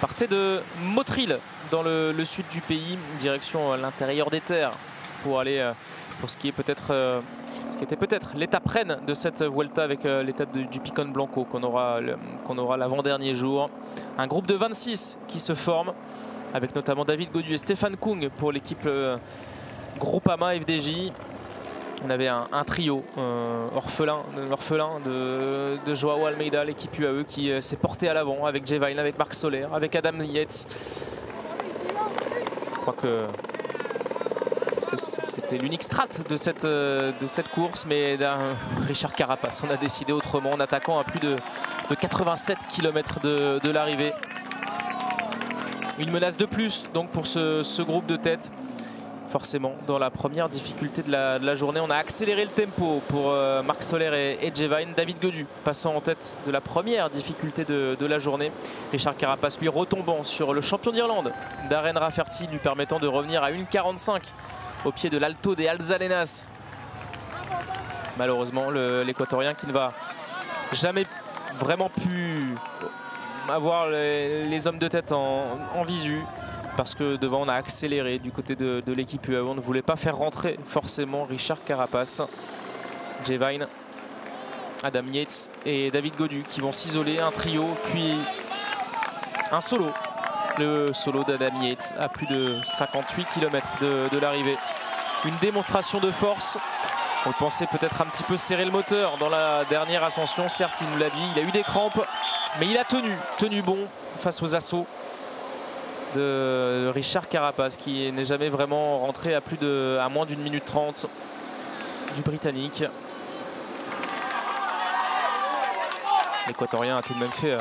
Partait de Motril dans le sud du pays, direction l'intérieur des terres pour aller pour ce qui est peut-être ce qui était peut-être l'étape reine de cette Vuelta avec l'étape du Picon Blanco qu'on aura l'avant-dernier jour. Un groupe de 26 qui se forme avec notamment David Gaudu et Stéphane Kung pour l'équipe Groupama FDJ. On avait un trio orphelin de Joao Almeida, l'équipe UAE qui s'est portée à l'avant avec Jevine, avec Marc Soler, avec Adam Yates. Je crois que c'était l'unique strat de cette course, mais Richard Carapaz, on a décidé autrement en attaquant à plus de 87 km de l'arrivée. Une menace de plus donc pour ce groupe de tête. Forcément, dans la première difficulté de la journée, on a accéléré le tempo pour Marc Soler et Jevine. David Gaudu passant en tête de la première difficulté de la journée. Richard Carapaz, lui, retombant sur le champion d'Irlande, Darren Rafferty, lui permettant de revenir à 1,45 au pied de l'Alto des Alzanenas. Malheureusement, l'Équatorien qui ne va jamais vraiment pu avoir les hommes de tête en visu. Parce que devant on a accéléré du côté de l'équipe UAE. On ne voulait pas faire rentrer forcément Richard Carapaz. Jevine, Adam Yates et David Gaudu qui vont s'isoler. Un trio puis un solo. Le solo d'Adam Yates à plus de 58 km de l'arrivée. Une démonstration de force. On pensait peut-être un petit peu serrer le moteur dans la dernière ascension. Certes, il nous l'a dit, il a eu des crampes. Mais il a tenu bon face aux assauts de Richard Carapaz qui n'est jamais vraiment rentré à moins d'une minute 30 du Britannique. L'Équatorien a tout de même fait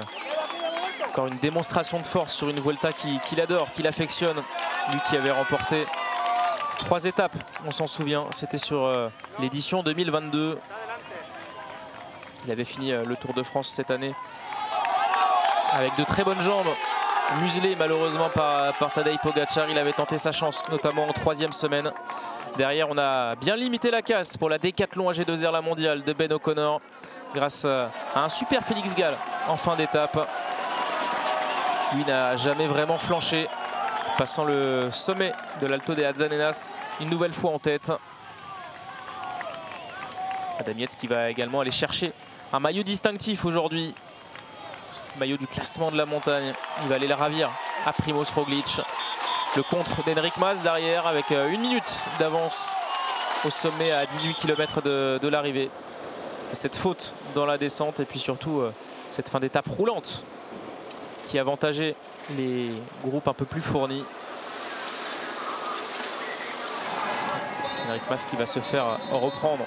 encore une démonstration de force sur une Vuelta qu'il adore, qu'il affectionne. Lui qui avait remporté 3 étapes, on s'en souvient, c'était sur l'édition 2022. Il avait fini le Tour de France cette année avec de très bonnes jambes. Muselé malheureusement par Tadej Pogacar, il avait tenté sa chance notamment en 3e semaine. Derrière on a bien limité la casse pour la Décathlon AG2R la mondiale de Ben O'Connor grâce à un super Félix Gall en fin d'étape. Lui n'a jamais vraiment flanché, passant le sommet de l'Alto des Alzanenas une nouvelle fois en tête. Adam Yates qui va également aller chercher un maillot distinctif aujourd'hui. Maillot du classement de la montagne. Il va aller la ravir à Primoz Roglic. Le contre d'Enric Mas derrière avec 1 minute d'avance au sommet à 18 km de l'arrivée. Cette faute dans la descente et puis surtout cette fin d'étape roulante qui avantageait les groupes un peu plus fournis. Enric Mas qui va se faire reprendre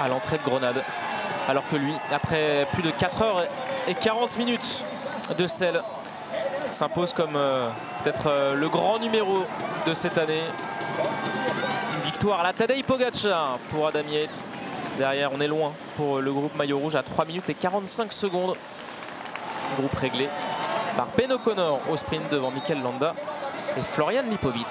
à l'entrée de Grenade. Alors que lui, après plus de 4h40 de selle, s'impose comme peut-être le grand numéro de cette année. Une victoire à la Tadej Pogacar pour Adam Yates. Derrière, on est loin pour le groupe maillot rouge à 3 minutes et 45 secondes. Groupe réglé par Ben O'Connor au sprint devant Mikel Landa et Florian Lipovic.